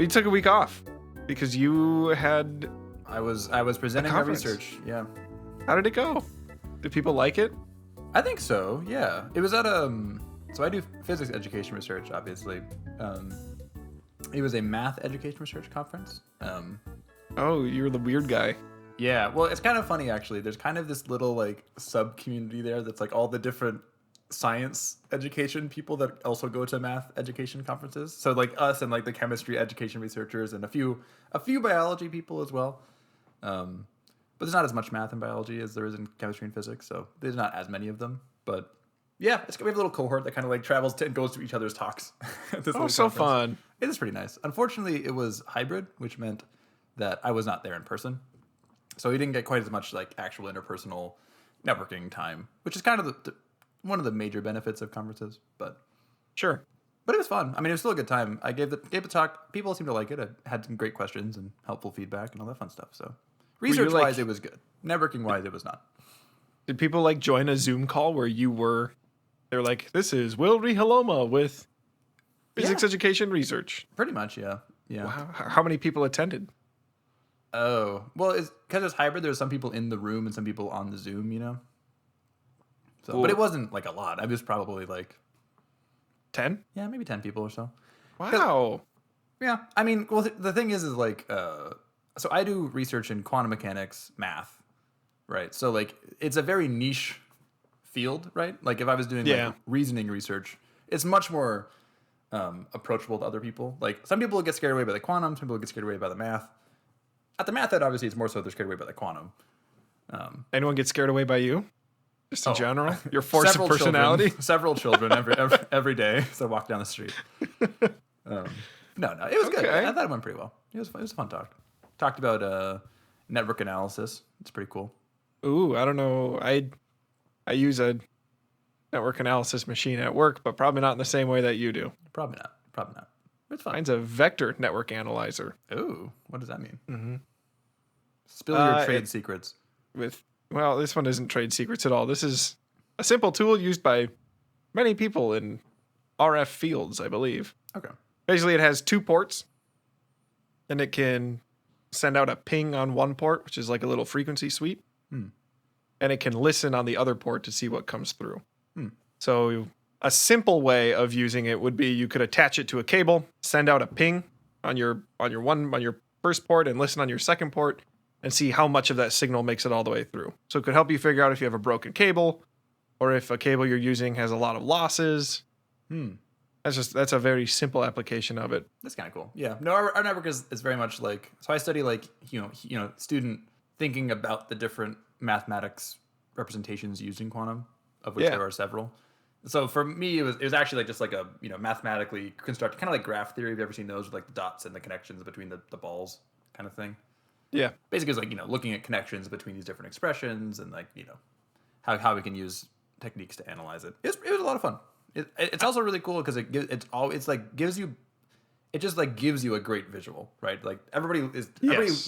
You took a week off because you had I was presenting my research. Yeah. How did it go? Did people like it? I think so. Yeah. It was at so I do physics education research, obviously. It was a math education research conference. Oh, you're the weird guy. Yeah. Well, it's kind of funny actually. There's kind of this little like sub community there that's like all the different science education people that also go to math education conferences. So like us and like the chemistry education researchers and a few biology people as well. But there's not as much math and biology as there is in chemistry and physics, so there's not as many of them. But yeah, we have a little cohort that kind of like travels to and goes to each other's talks. Oh, so fun. It is pretty nice. Unfortunately, it was hybrid, which meant that I was not there in person. So we didn't get quite as much like actual interpersonal networking time, which is kind of one of the major benefits of conferences. But sure. But it was fun. I mean, it was still a good time. I gave the talk. People seemed to like it. I had some great questions and helpful feedback and all that fun stuff. So research-wise, it was good. Networking-wise, it was not. Did people like join a Zoom call where you were? They're like, "This is Will Rihaloma with Physics Education Research." Pretty much, yeah. Yeah. Wow. How many people attended? Oh, well, because it's hybrid. There's some people in the room and some people on the Zoom. So, Cool. But it wasn't like a lot. I was probably like 10? Yeah, maybe 10 people or so. Wow. Yeah, I mean, well, the thing is like, so I do research in quantum mechanics, math, right? So like, it's a very niche field, right? Like if I was doing like reasoning research, it's much more approachable to other people. Like some people get scared away by the quantum, some people get scared away by the math. At the math end, obviously, it's more so they're scared away by the quantum. Anyone get scared away by you? Just in general? Your force of personality? Several children every day as I walk down the street. No, it was good. I thought it went pretty well. It was a fun talk. Talked about network analysis. It's pretty cool. Ooh, I don't know. I use a network analysis machine at work, but probably not in the same way that you do. Probably not. It's fine. Mine's a vector network analyzer. Ooh, what does that mean? Mm-hmm. Spill your trade secrets. Well, this one isn't trade secrets at all. This is a simple tool used by many people in RF fields, I believe. Okay. Basically, it has 2 ports, and it can send out a ping on one port, which is like a little frequency sweep, and it can listen on the other port to see what comes through. So a simple way of using it would be you could attach it to a cable, send out a ping on your first port, and listen on your second port, and see how much of that signal makes it all the way through. So it could help you figure out if you have a broken cable, or if a cable you're using has a lot of losses. That's a very simple application of it. That's kind of cool. Yeah. No, our network is very much like, so I study like, student thinking about the different mathematics representations used in quantum, of which there are several. So for me, it was actually like just like a, mathematically constructed, kind of like graph theory. Have you ever seen those with like the dots and the connections between the balls kind of thing? Yeah. Basically, it's like, looking at connections between these different expressions and like, how we can use techniques to analyze it. It was a lot of fun. It's also really cool because it gives you a great visual, right? Like everybody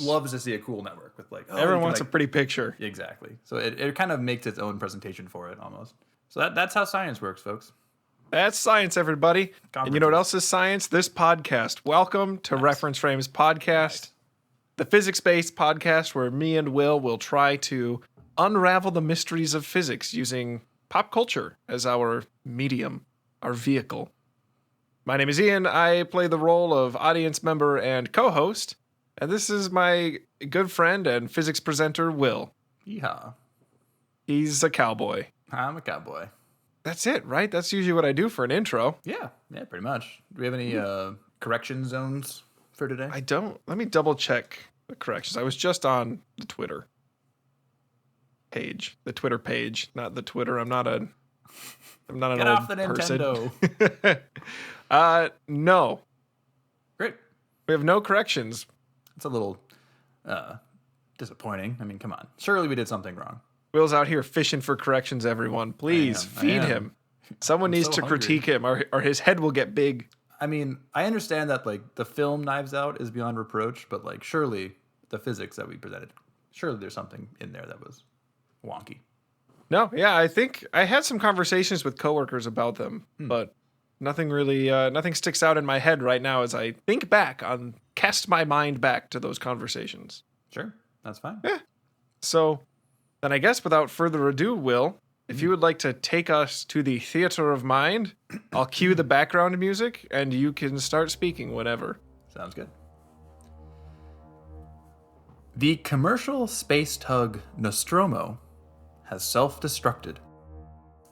loves to see a cool network with like everyone wants a pretty picture. Exactly. So it kind of makes its own presentation for it almost. So that's how science works, folks. That's science, everybody. And you know what else is science? This podcast. Welcome to Reference Frames Podcast, the physics-based podcast where me and will try to unravel the mysteries of physics using pop culture as our medium, our vehicle. My name is Ian. I play the role of audience member and co-host, and this is my good friend and physics presenter, Will. Yeehaw. He's a cowboy. I'm a cowboy. That's it, right? That's usually what I do for an intro. Yeah, pretty much. Do we have any correction zones for today? I don't. Let me double check the corrections. I was just on the Twitter page, not the Twitter. I'm not an Get old off the person. Nintendo. No. Great. We have no corrections. It's a little disappointing. I mean, come on. Surely we did something wrong. Will's out here fishing for corrections, everyone. Please feed him. Someone needs to critique him or his head will get big. I mean, I understand that like the film Knives Out is beyond reproach, but like surely the physics that we presented, surely there's something in there that was wonky. No, yeah, I think I had some conversations with coworkers about them, but nothing really, nothing sticks out in my head right now as I think back on cast my mind back to those conversations. Sure, that's fine. Yeah. So then I guess without further ado, Will, if you would like to take us to the theater of mind, I'll cue the background music and you can start speaking whenever. Sounds good. The commercial space tug Nostromo has self-destructed,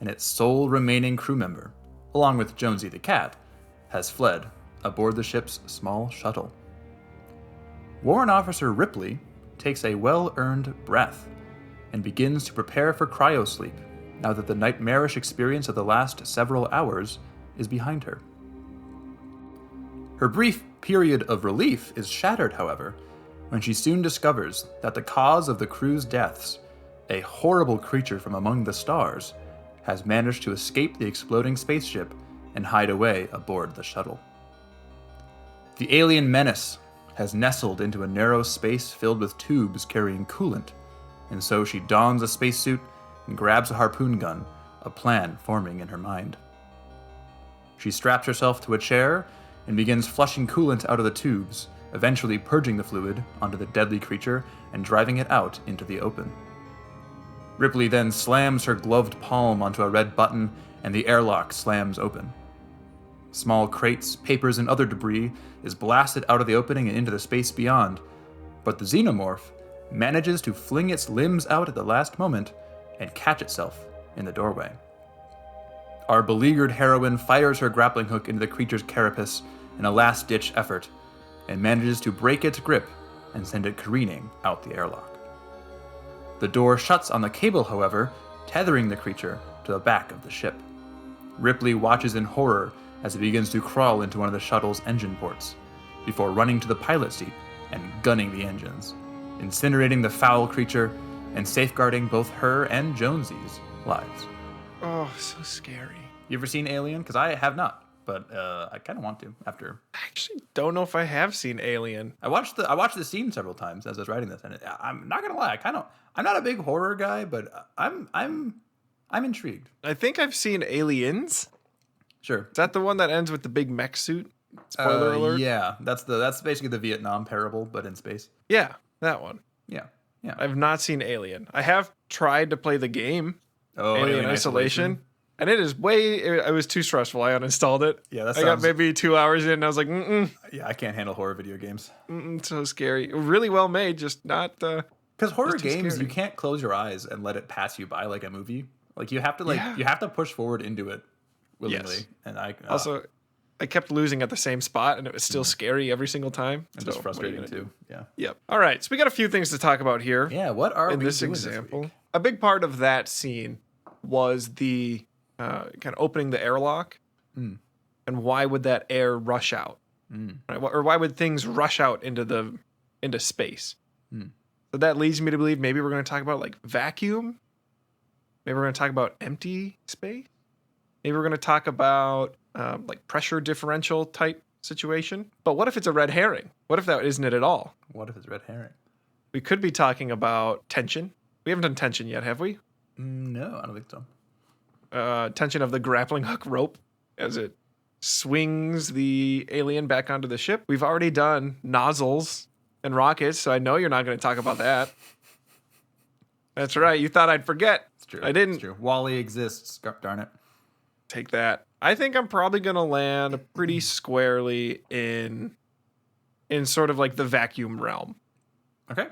and its sole remaining crew member, along with Jonesy the cat, has fled aboard the ship's small shuttle. Warrant Officer Ripley takes a well-earned breath and begins to prepare for cryosleep now that the nightmarish experience of the last several hours is behind her. Her brief period of relief is shattered, however, when she soon discovers that the cause of the crew's deaths, a horrible creature from among the stars, has managed to escape the exploding spaceship and hide away aboard the shuttle. The alien menace has nestled into a narrow space filled with tubes carrying coolant, and so she dons a spacesuit and grabs a harpoon gun, a plan forming in her mind. She straps herself to a chair and begins flushing coolant out of the tubes, eventually purging the fluid onto the deadly creature and driving it out into the open. Ripley then slams her gloved palm onto a red button and the airlock slams open. Small crates, papers, and other debris is blasted out of the opening and into the space beyond, but the Xenomorph manages to fling its limbs out at the last moment and catch itself in the doorway. Our beleaguered heroine fires her grappling hook into the creature's carapace in a last-ditch effort and manages to break its grip and send it careening out the airlock. The door shuts on the cable, however, tethering the creature to the back of the ship. Ripley watches in horror as it begins to crawl into one of the shuttle's engine ports, before running to the pilot seat and gunning the engines, incinerating the foul creature and safeguarding both her and Jonesy's lives. Oh, so scary. You ever seen Alien? Because I have not, but I kind of want to after. I actually don't know if I have seen Alien. I watched the scene several times as I was writing this, and I'm not gonna lie, I'm not a big horror guy, but I'm intrigued. I think I've seen Aliens. Sure. Is that the one that ends with the big mech suit? Spoiler alert. Yeah, that's basically the Vietnam parable, but in space. Yeah, that one. Yeah. I've not seen Alien. I have tried to play the game, Alien Isolation, and it is it was too stressful. I uninstalled it. Yeah, that I got maybe 2 hours in, and I was like, Yeah, I can't handle horror video games. So scary. Really well made, just not. Because horror games, scary. you can't close your eyes and let it pass you by like a movie. Like you have to you have to push forward into it willingly. Yes. And I kept losing at the same spot, and it was still scary every single time. And just frustrating too. Yeah. Yep. All right, so we got a few things to talk about here. Yeah. What are in we this doing example? This week? A big part of that scene was the kind of opening the airlock, and why would that air rush out, right? Or why would things rush out into space? So that leads me to believe maybe we're going to talk about like vacuum. Maybe we're going to talk about empty space. Maybe we're going to talk about like pressure differential type situation. But what if it's a red herring? What if that isn't it at all? What if it's red herring? We could be talking about tension. We haven't done tension yet, have we? No, I don't think so. Tension of the grappling hook rope as it swings the alien back onto the ship. We've already done nozzles and rockets, so I know you're not going to talk about that. That's right. You thought I'd forget. It's true. I didn't. It's true. Wally exists. Darn it. Take that. I think I'm probably going to land pretty squarely in sort of like the vacuum realm. Okay.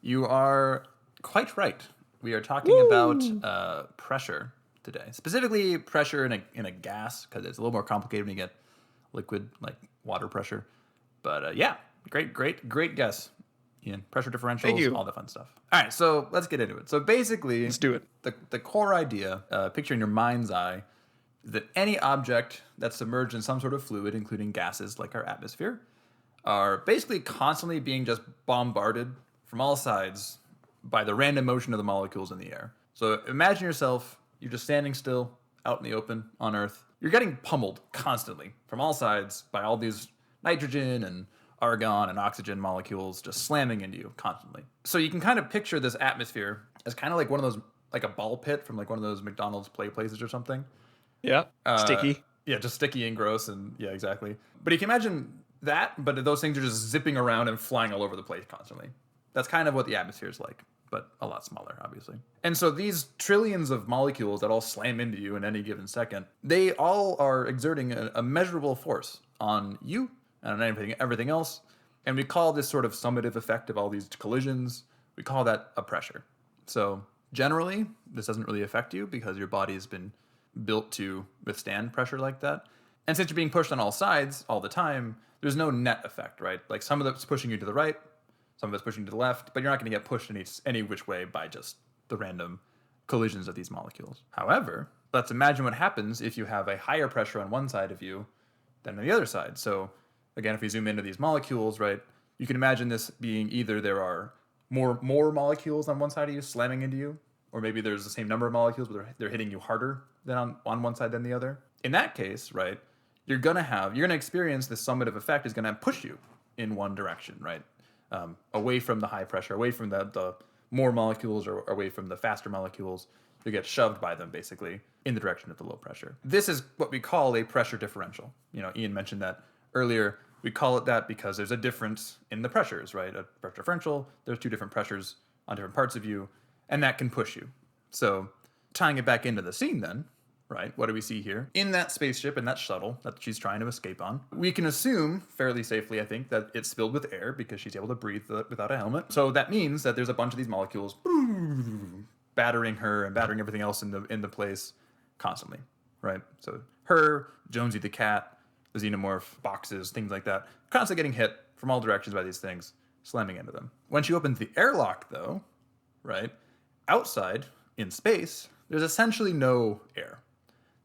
You are quite right. We are talking about pressure today. Specifically pressure in a gas, because it's a little more complicated when you get liquid like water pressure. But yeah, great guess, Ian. Pressure differentials, Thank you. all the fun stuff. All right, so let's get into it. So basically, Let's do it. The core idea, picture in your mind's eye, is that any object that's submerged in some sort of fluid, including gases like our atmosphere, are basically constantly being just bombarded from all sides by the random motion of the molecules in the air. So imagine yourself, you're just standing still out in the open on Earth. You're getting pummeled constantly from all sides by all these nitrogen and argon and oxygen molecules just slamming into you constantly. So you can kind of picture this atmosphere as kind of like one of those, like a ball pit from like one of those McDonald's play places or something. Yeah. Sticky. Yeah, just sticky and gross, and yeah, exactly. But you can imagine that, but those things are just zipping around and flying all over the place constantly. That's kind of what the atmosphere is like, but a lot smaller, obviously. And so these trillions of molecules that all slam into you in any given second, they all are exerting a measurable force on you and on everything else. And we call this sort of summative effect of all these collisions, we call that a pressure. So generally, this doesn't really affect you because your body has been built to withstand pressure like that. And since you're being pushed on all sides all the time, there's no net effect, right? Like some of it's pushing you to the right, some of it's pushing you to the left, but you're not going to get pushed in any which way by just the random collisions of these molecules. However, let's imagine what happens if you have a higher pressure on one side of you than on the other side. So again, if we zoom into these molecules, right, you can imagine this being either there are more molecules on one side of you slamming into you, or maybe there's the same number of molecules, but they're hitting you harder than on one side than the other. In that case, right, you're gonna experience this summative effect is gonna push you in one direction, right, away from the high pressure, away from the more molecules, or away from the faster molecules. You get shoved by them basically in the direction of the low pressure. This is what we call a pressure differential. You know, Ian mentioned that earlier. We call it that because there's a difference in the pressures, right? A pressure differential, there's two different pressures on different parts of you, and that can push you. So tying it back into the scene then, right? What do we see here? In that spaceship, in that shuttle that she's trying to escape on, we can assume fairly safely, I think, that it's filled with air because she's able to breathe without a helmet. So that means that there's a bunch of these molecules battering her and battering everything else in the place constantly, right? So her, Jonesy the cat, the Xenomorph, boxes, things like that, constantly getting hit from all directions by these things, slamming into them. When she opens the airlock, though, right, outside in space, there's essentially no air.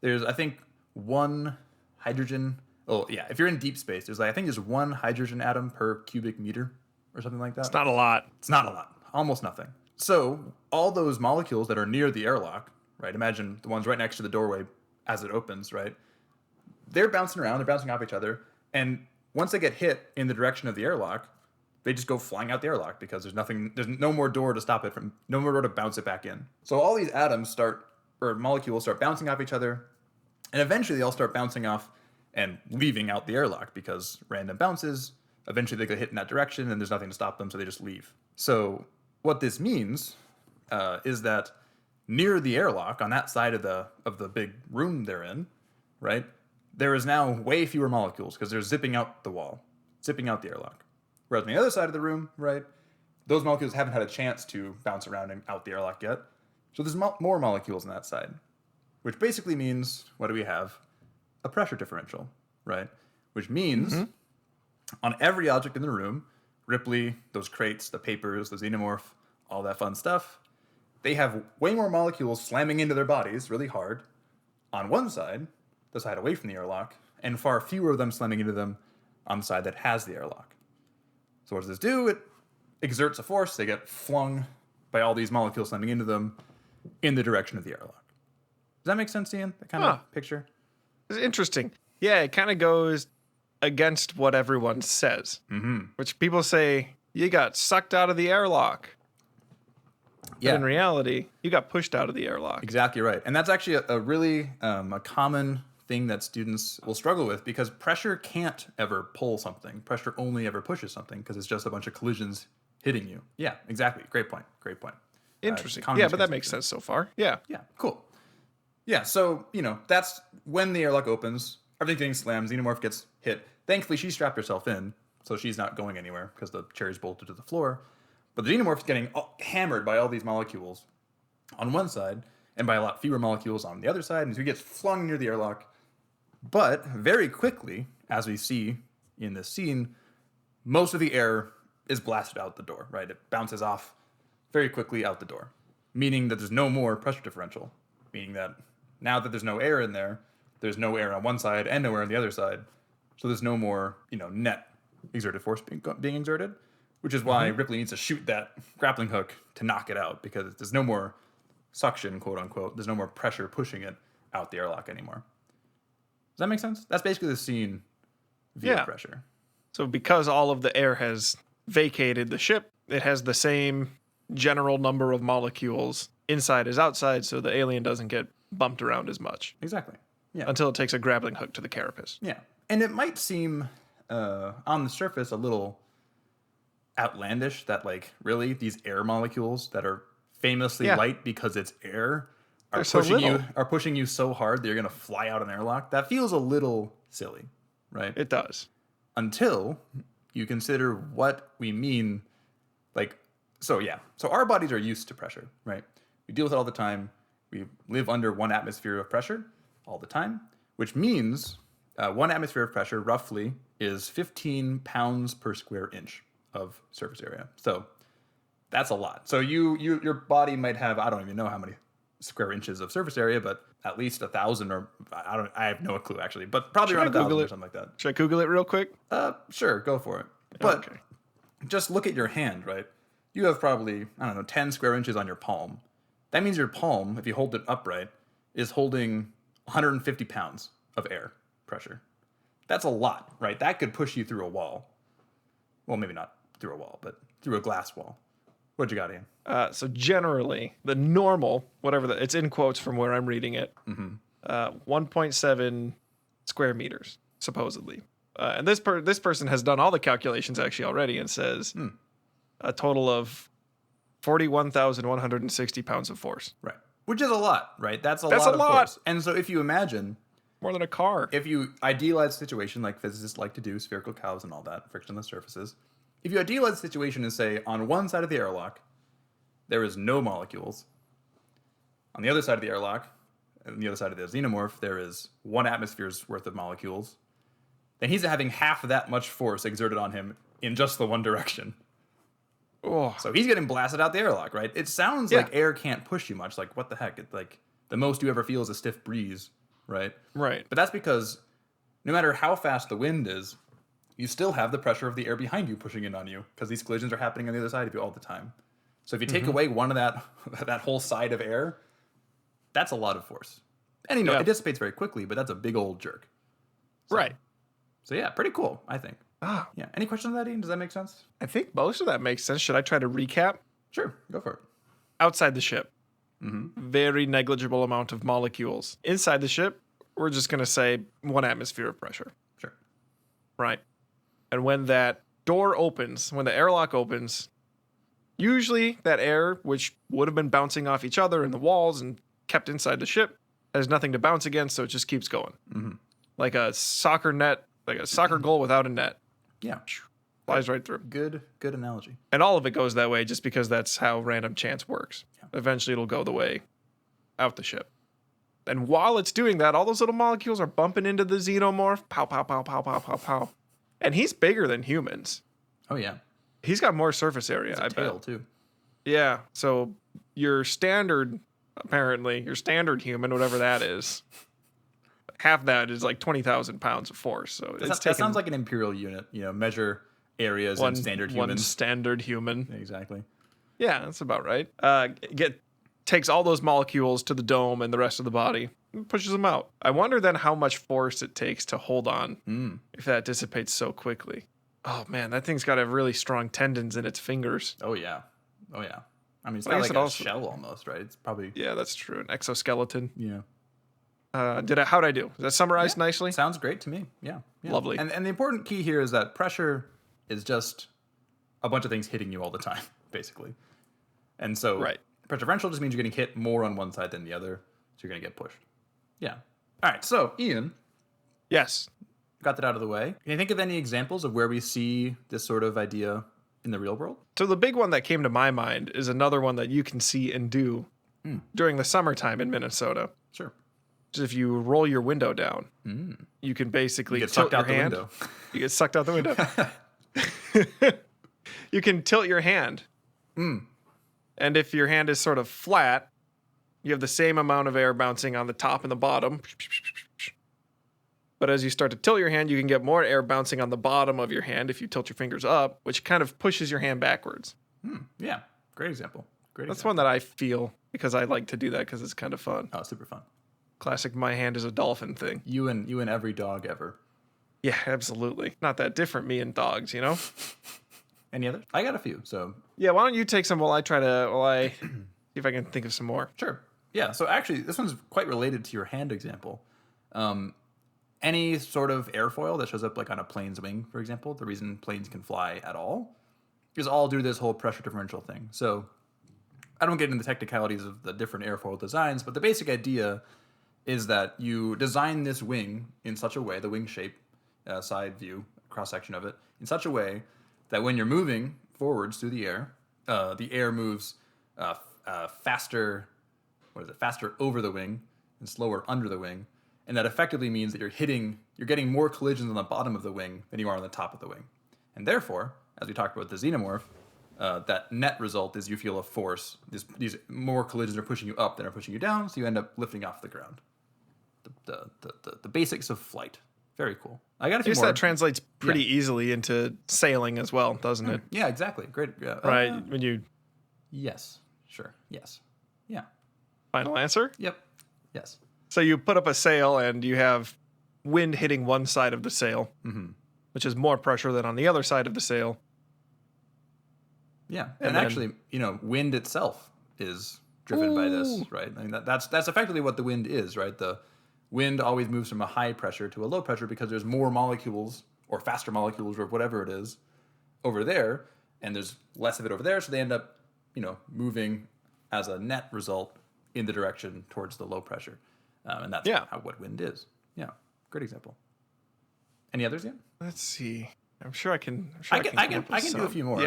There's, I think, one hydrogen. Oh, yeah, if you're in deep space, I think there's one hydrogen atom per cubic meter or something like that. It's not a lot. It's not a lot. Almost nothing. So all those molecules that are near the airlock, right, imagine the ones right next to the doorway as it opens, right, they're bouncing around, they're bouncing off each other, and once they get hit in the direction of the airlock, they just go flying out the airlock because there's no more door to stop it from, no more door to bounce it back in. So all these molecules start bouncing off each other, and eventually they all start bouncing off and leaving out the airlock because random bounces, eventually they get hit in that direction and there's nothing to stop them, so they just leave. So what this means is that near the airlock, on that side of the big room they're in, right, there is now way fewer molecules because they're zipping out the wall, zipping out the airlock. Whereas on the other side of the room, right, those molecules haven't had a chance to bounce around and out the airlock yet. So there's more molecules on that side, which basically means, what do we have? A pressure differential, right? Which means on every object in the room, Ripley, those crates, the papers, the Xenomorph, all that fun stuff, they have way more molecules slamming into their bodies really hard on one side, the side away from the airlock, and far fewer of them slamming into them on the side that has the airlock. So what does this do? It exerts a force. They get flung by all these molecules slamming into them in the direction of the airlock. Does that make sense, Ian? That kind of picture? It's interesting. Yeah, it kind of goes against what everyone says, which people say, you got sucked out of the airlock. Yeah. But in reality, you got pushed out of the airlock. Exactly right. And that's actually a really a common thing that students will struggle with because pressure can't ever pull something. Pressure only ever pushes something because it's just a bunch of collisions hitting you. Yeah, exactly. Great point. Great point. Interesting. Yeah, but that makes sense so far. Yeah. Yeah, cool. Yeah, so, that's when the airlock opens, everything slams, Xenomorph gets hit. Thankfully, she strapped herself in, so she's not going anywhere because the chair is bolted to the floor. But the Xenomorph's getting hammered by all these molecules on one side and by a lot fewer molecules on the other side, and so he gets flung near the airlock. But very quickly, as we see in this scene, most of the air is blasted out the door, right? It bounces off very quickly out the door, meaning that there's no more pressure differential, meaning that now that there's no air in there, there's no air on one side and no air on the other side, so there's no more, net exerted force being exerted, which is why Ripley needs to shoot that grappling hook to knock it out, because there's no more suction, quote unquote. There's no more pressure pushing it out the airlock anymore. Does that make sense? That's basically the scene via pressure. So because all of the air has vacated the ship, it has the same general number of molecules inside as outside, so the alien doesn't get bumped around as much. Exactly. Yeah. Until it takes a grappling hook to the carapace. Yeah. And it might seem on the surface a little outlandish that like really these air molecules that are famously light because it's air are pushing you so hard that you're gonna fly out an airlock. That feels a little silly, right? It does. Until you consider what we mean. Like, so our bodies are used to pressure, right? We deal with it all the time. We live under 1 atmosphere of pressure all the time, which means 1 atmosphere of pressure roughly is 15 pounds per square inch of surface area. So that's a lot. So your body might have, I don't even know how many square inches of surface area, but at least 1,000 or I have no clue actually, but probably around 1,000 or something like that. Should I Google it real quick? Sure, go for it. But just look at your hand, right? You have probably, 10 square inches on your palm. That means your palm, if you hold it upright, is holding 150 pounds of air pressure. That's a lot, right? That could push you through a wall. Well, maybe not through a wall, but through a glass wall. What you got, Ian? So generally, the normal, it's in quotes from where I'm reading it, 1.7 square meters, supposedly. And this person has done all the calculations actually already and says a total of 41,160 pounds of force. Right. Which is a lot, right? That's a lot of force. And so if you imagine... More than a car. If you idealize the situation like physicists like to do, spherical cows and all that, frictionless surfaces. If you idealize the situation and say, on one side of the airlock, there is no molecules. On the other side of the airlock, and the other side of the Xenomorph, there is 1 atmosphere's worth of molecules. Then he's having half of that much force exerted on him in just the one direction. Oh. So he's getting blasted out the airlock, right? It sounds like air can't push you much. Like, what the heck? It's like the most you ever feel is a stiff breeze, right? Right. But that's because no matter how fast the wind is, you still have the pressure of the air behind you pushing in on you because these collisions are happening on the other side of you all the time. So if you take away one of that whole side of air, that's a lot of force. And it dissipates very quickly, but that's a big old jerk. So, right. So yeah, pretty cool, I think. Yeah. Any questions on that, Ian? Does that make sense? I think most of that makes sense. Should I try to recap? Sure, go for it. Outside the ship, very negligible amount of molecules. Inside the ship, we're just going to say 1 atmosphere of pressure. Sure. Right. And when that door opens, when the airlock opens, usually that air, which would have been bouncing off each other and the walls and kept inside the ship, has nothing to bounce against, so it just keeps going. Like a soccer net, like a soccer goal without a net. Yeah. Flies right through. Good analogy. And all of it goes that way just because that's how random chance works. Yeah. Eventually it'll go the way out the ship. And while it's doing that, all those little molecules are bumping into the Xenomorph. Pow, pow, pow, pow, pow, pow, pow. And he's bigger than humans. Oh, yeah. He's got more surface area, I tail, bet. Too. Yeah. So your standard human, whatever that is, half that is like 20,000 pounds of force. So that sounds like an imperial unit, measure areas and standard humans. One standard human. Exactly. Yeah, that's about right. Takes all those molecules to the dome and the rest of the body and pushes them out. I wonder then how much force it takes to hold on if that dissipates so quickly. Oh man, that thing's got to have really strong tendons in its fingers. Oh yeah. I mean, it's got like a shell almost, right? It's probably... Yeah, that's true. An exoskeleton. Yeah. How'd I do? Is that summarized nicely? Sounds great to me. Yeah. Lovely. And the important key here is that pressure is just a bunch of things hitting you all the time, basically. And so pressure differential just means you're getting hit more on one side than the other, so you're going to get pushed. Yeah. All right, so Ian. Yes. Got that out of the way. Can you think of any examples of where we see this sort of idea in the real world? So the big one that came to my mind is another one that you can see and do during the summertime in Minnesota. Sure. Just if you roll your window down, you can basically tilt your hand. You get sucked out the window. You can tilt your hand. And if your hand is sort of flat, you have the same amount of air bouncing on the top and the bottom. But as you start to tilt your hand, you can get more air bouncing on the bottom of your hand if you tilt your fingers up, which kind of pushes your hand backwards. Yeah, great example. That's one that I feel because I like to do that because it's kind of fun. Oh, super fun. Classic my hand is a dolphin thing. You and every dog ever. Yeah, absolutely. Not that different, me and dogs, Any others? I got a few, so... Yeah, why don't you take some while I see if I can think of some more. Sure. Yeah, so actually, this one's quite related to your hand example. any sort of airfoil that shows up like on a plane's wing, for example, the reason planes can fly at all is all due to this whole pressure differential thing. So I don't get into the technicalities of the different airfoil designs, but the basic idea is that you design this wing in such a way, the wing shape, side view, cross section of it, in such a way that when you're moving forwards through the air moves faster. What is it? Faster over the wing and slower under the wing, and that effectively means that you're getting more collisions on the bottom of the wing than you are on the top of the wing, and therefore, as we talked about the Xenomorph, that net result is you feel a force. These more collisions are pushing you up than are pushing you down, so you end up lifting off the ground. The basics of flight. Very cool. I got a few more. That translates pretty easily into sailing as well, doesn't it? Yeah, exactly. Great. Right. When you. Yes. Sure. Yes. Yeah. Final answer? Yep. Yes. So you put up a sail and you have wind hitting one side of the sail, which is more pressure than on the other side of the sail. Yeah. And actually, wind itself is driven by this, right? I mean, that's effectively what the wind is, right? The wind always moves from a high pressure to a low pressure because there's more molecules or faster molecules or whatever it is over there, and there's less of it over there, so they end up, moving as a net result in the direction towards the low pressure. And that's what wind is. Yeah, great example. Any others yet? Let's see. I'm sure I can. I can do a few more.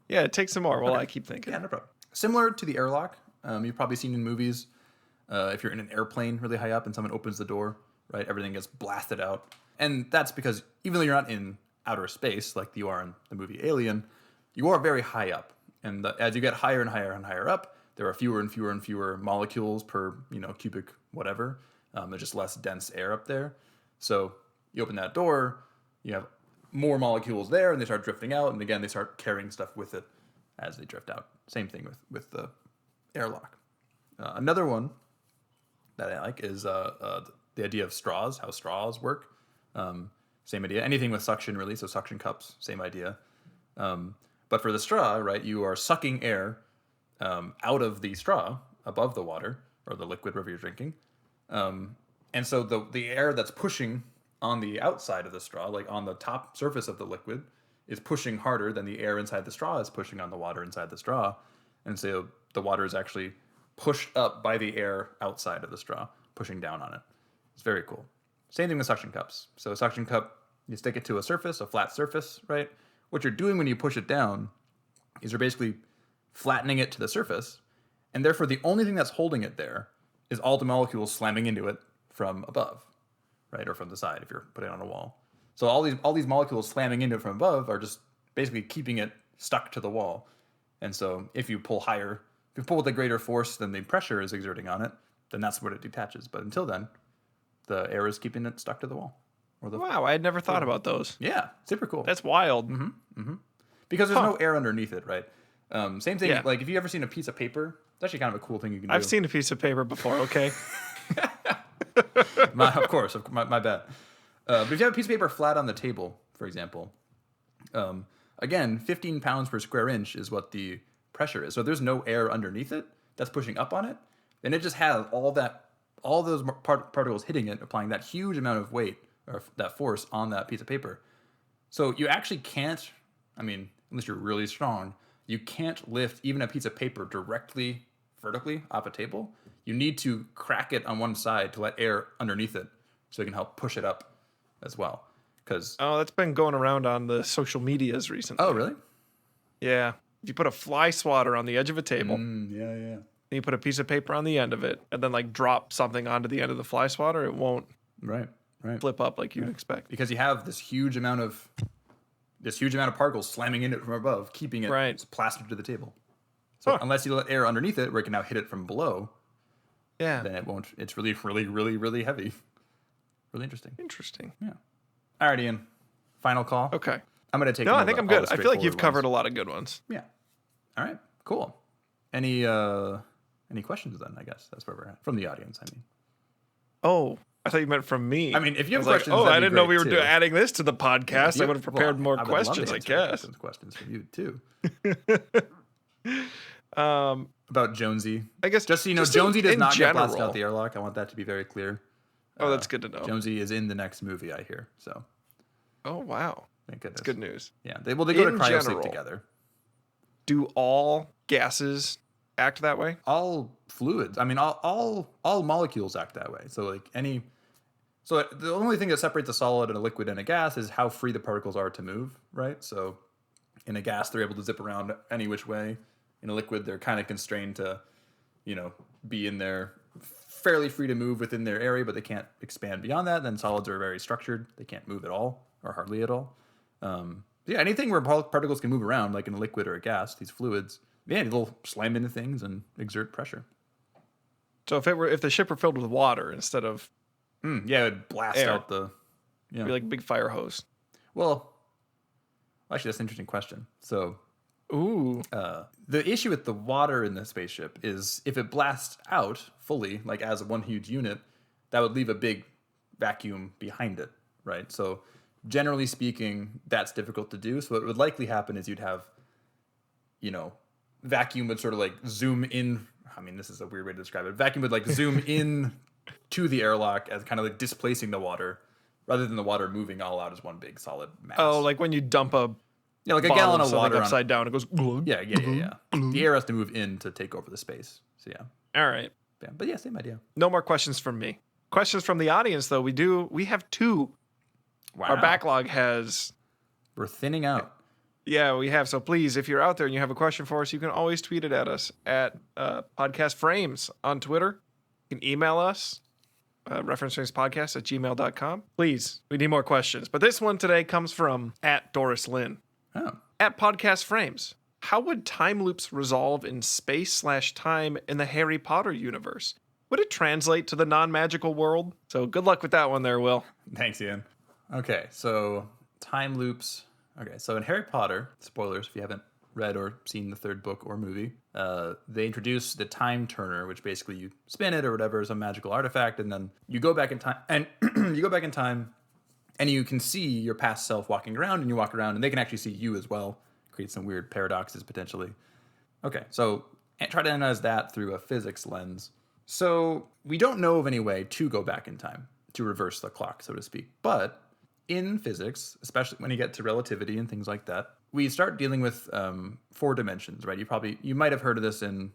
Yeah, take some more while I keep thinking. Yeah, no problem. Similar to the airlock, you've probably seen in movies. If you're in an airplane really high up and someone opens the door, right, everything gets blasted out. And that's because even though you're not in outer space like you are in the movie Alien, you are very high up. And as you get higher and higher and higher up, there are fewer and fewer and fewer molecules per cubic whatever. There's just less dense air up there. So you open that door, you have more molecules there, and they start drifting out. And again, they start carrying stuff with it as they drift out. Same thing with the airlock. Another one that I like is the idea of straws, how straws work. Same idea. Anything with suction, really. So suction cups, same idea. But for the straw, right, you are sucking air out of the straw above the water or the liquid, whatever you're drinking. And so the air that's pushing on the outside of the straw, like on the top surface of the liquid, is pushing harder than the air inside the straw is pushing on the water inside the straw. And so the water is actually pushed up by the air outside of the straw, pushing down on it. It's very cool. Same thing with suction cups. So a suction cup, you stick it to a surface, a flat surface, right? What you're doing when you push it down is you're basically flattening it to the surface, and therefore the only thing that's holding it there is all the molecules slamming into it from above, right? Or from the side if you're putting it on a wall. So all these molecules slamming into it from above are just basically keeping it stuck to the wall. And so if you pull higher, if you pull with a greater force than the pressure is exerting on it, then that's what it detaches. But until then, the air is keeping it stuck to the wall. Wow, I had never thought about those. Yeah, super cool. That's wild. Because there's no air underneath it, right? Same thing, like if you've ever seen a piece of paper, it's actually kind of a cool thing you can do. I've seen a piece of paper before, okay? Of course, my bad. But if you have a piece of paper flat on the table, for example, again, 15 pounds per square inch is what the pressure is. So there's no air underneath it that's pushing up on it. And it just has all those particles hitting it, applying that huge amount of weight or that force on that piece of paper. So you actually can't, unless you're really strong, you can't lift even a piece of paper directly vertically off a table. You need to crack it on one side to let air underneath it so it can help push it up as well. That's been going around on the social medias recently. Oh, really? Yeah. If you put a fly swatter on the edge of a table, yeah. and you put a piece of paper on the end of it, and then drop something onto the end of the fly swatter, it won't flip up like you'd expect. Because you have this huge amount of particles slamming into it from above, keeping it plastered to the table. So unless you let air underneath it, where it can now hit it from below, then it won't. It's really, really, really, really heavy. Really interesting. Yeah. All right, Ian. Final call. Okay. I'm going to take. No, I think I'm good. I feel like you've covered a lot of good ones. Yeah. All right. Cool. Any questions then? I guess that's where we're at from the audience. Oh, I thought you meant from me. If you have questions, I didn't know we were adding this to the podcast. I would have prepared more questions, I guess. Questions from you too. About Jonesy. I guess just so you know, Jonesy does not get blasted out the airlock. I want that to be very clear. Oh, that's good to know. Jonesy is in the next movie, I hear. So. Oh, wow. Thank goodness. That's good news. Yeah. They go to In cryosleep general, together. Do all gases act that way? All fluids. I mean, all molecules act that way. So like any. So the only thing that separates a solid and a liquid and a gas is how free the particles are to move, right? So in a gas, they're able to zip around any which way. In a liquid, they're kind of constrained to, be in there fairly free to move within their area, but they can't expand beyond that. Then solids are very structured. They can't move at all or hardly at all. Yeah, anything where particles can move around, like in a liquid or a gas, these fluids, yeah, they'll slam into things and exert pressure. So if the ship were filled with water instead of yeah, it would blast air, out the... Yeah. It'd be like a big fire hose. Well, actually, that's an interesting question. So... Ooh. The issue with the water in the spaceship is if it blasts out fully, like as one huge unit, that would leave a big vacuum behind it, right? So generally speaking, that's difficult to do. So what would likely happen is you'd have, vacuum would sort of like zoom in. I mean, this is a weird way to describe it. Vacuum would like zoom in to the airlock as kind of like displacing the water rather than the water moving all out as one big solid mass. Oh, like when you dump a like a gallon of something water upside down, it goes. Yeah. The air has to move in to take over the space. So yeah. All right. Yeah, but yeah, same idea. No more questions from me. Questions from the audience, though. We have 2. Wow. Our backlog has. We're thinning out. Yeah, we have. So please, if you're out there and you have a question for us, you can always tweet it at us at Podcast Frames on Twitter. You can email us, referenceframespodcast@gmail.com. Please, we need more questions. But this one today comes from at Doris Lynn. Oh. At Podcast Frames. How would time loops resolve in space/time in the Harry Potter universe? Would it translate to the non-magical world? So good luck with that one there, Will. Thanks, Ian. Okay, so time loops. Okay, so in Harry Potter, spoilers if you haven't read or seen the 3rd book or movie, they introduce the time turner, which basically you spin it or whatever, some magical artifact, and then you go back in time, and and you can see your past self walking around, and you walk around, and they can actually see you as well. Create some weird paradoxes potentially. Okay, so try to analyze that through a physics lens. So we don't know of any way to go back in time, to reverse the clock, so to speak. But in physics, especially when you get to relativity and things like that, we start dealing with 4 dimensions, right? You might have heard of this in,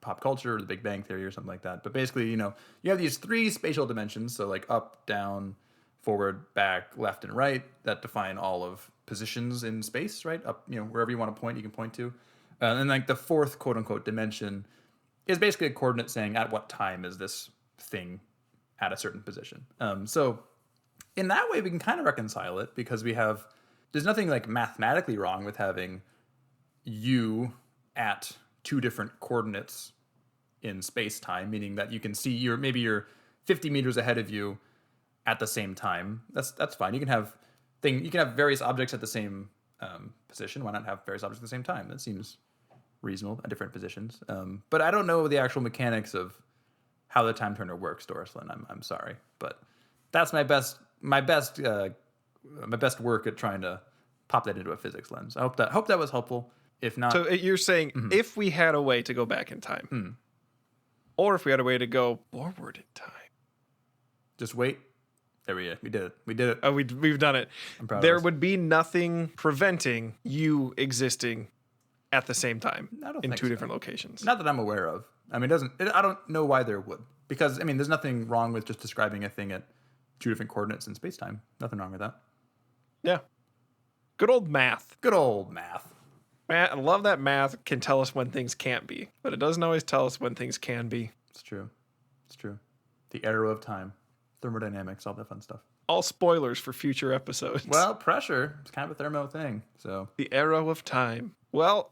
pop culture or the Big Bang Theory or something like that. But basically, you have these 3 spatial dimensions, so like up, down, forward, back, left, and right, that define all of positions in space, right? Up, wherever you want to point, you can point to. And like the 4th quote unquote dimension is basically a coordinate saying at what time is this thing at a certain position. So in that way, we can kind of reconcile it because there's nothing like mathematically wrong with having you at 2 different coordinates in space time, meaning that you can see maybe you're 50 meters ahead of you at the same time. That's fine. You can have various objects at the same position. Why not have various objects at the same time? That seems reasonable at different positions. But I don't know the actual mechanics of how the time turner works, Doris Lynn. I'm sorry, but that's my best work at trying to pop that into a physics lens. I hope that was helpful. If not, so you're saying if we had a way to go back in time, or if we had a way to go forward in time, just wait. There we go. We did it. Oh, we've done it. I'm proud of there us. would be nothing preventing you existing at the same time in 2 different locations. Not that I'm aware of. I mean, I don't know why there would. Because, I mean, there's nothing wrong with just describing a thing at 2 different coordinates in space-time. Nothing wrong with that. Yeah. Good old math. Good old math. I love that math can tell us when things can't be, but it doesn't always tell us when things can be. It's true. The arrow of time. Thermodynamics, all that fun stuff. All spoilers for future episodes. Well, pressure. It's kind of a thermo thing. So the arrow of time. Well,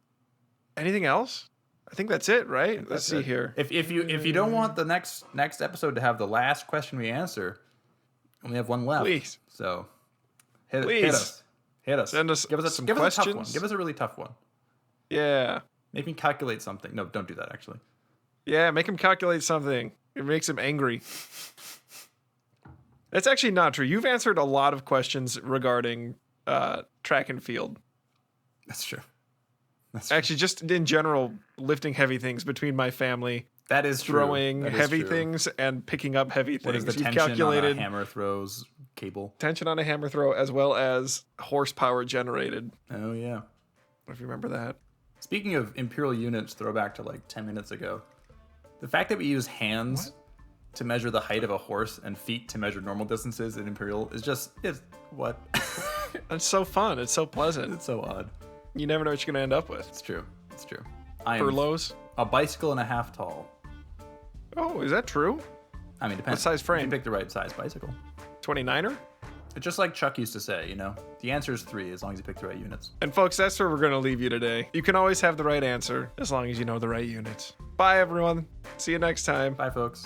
anything else? I think that's it, right? Let's see here. If you don't want the next episode to have the last question we answer, we only have one left. Please. So hit us. Send us give us some give questions. us a tough one. Give us a really tough one. Yeah. Make me calculate something. No, don't do that actually. Yeah, make him calculate something. It makes him angry. That's actually not true. You've answered a lot of questions regarding track and field. That's true. Actually, just in general, lifting heavy things between my family That is true. throwing That is heavy true. things and picking up heavy things. What is the You've tension calculated on a hammer throws cable? tension on a hammer throw as well as horsepower generated. Oh, yeah. If you remember that. Speaking of Imperial units, throwback to like 10 minutes ago, the fact that we use hands to measure the height of a horse and feet to measure normal distances in Imperial is what? It's so fun. It's so pleasant. It's so odd. You never know what you're going to end up with. It's true. It's true. I am Furloughs. a bicycle and a half tall. Oh, is that true? I mean, depends. What size frame? You can pick the right size bicycle. 29er? It's just like Chuck used to say, the answer is 3 as long as you pick the right units. And folks, that's where we're going to leave you today. You can always have the right answer as long as you know the right units. Bye, everyone. See you next time. Bye, folks.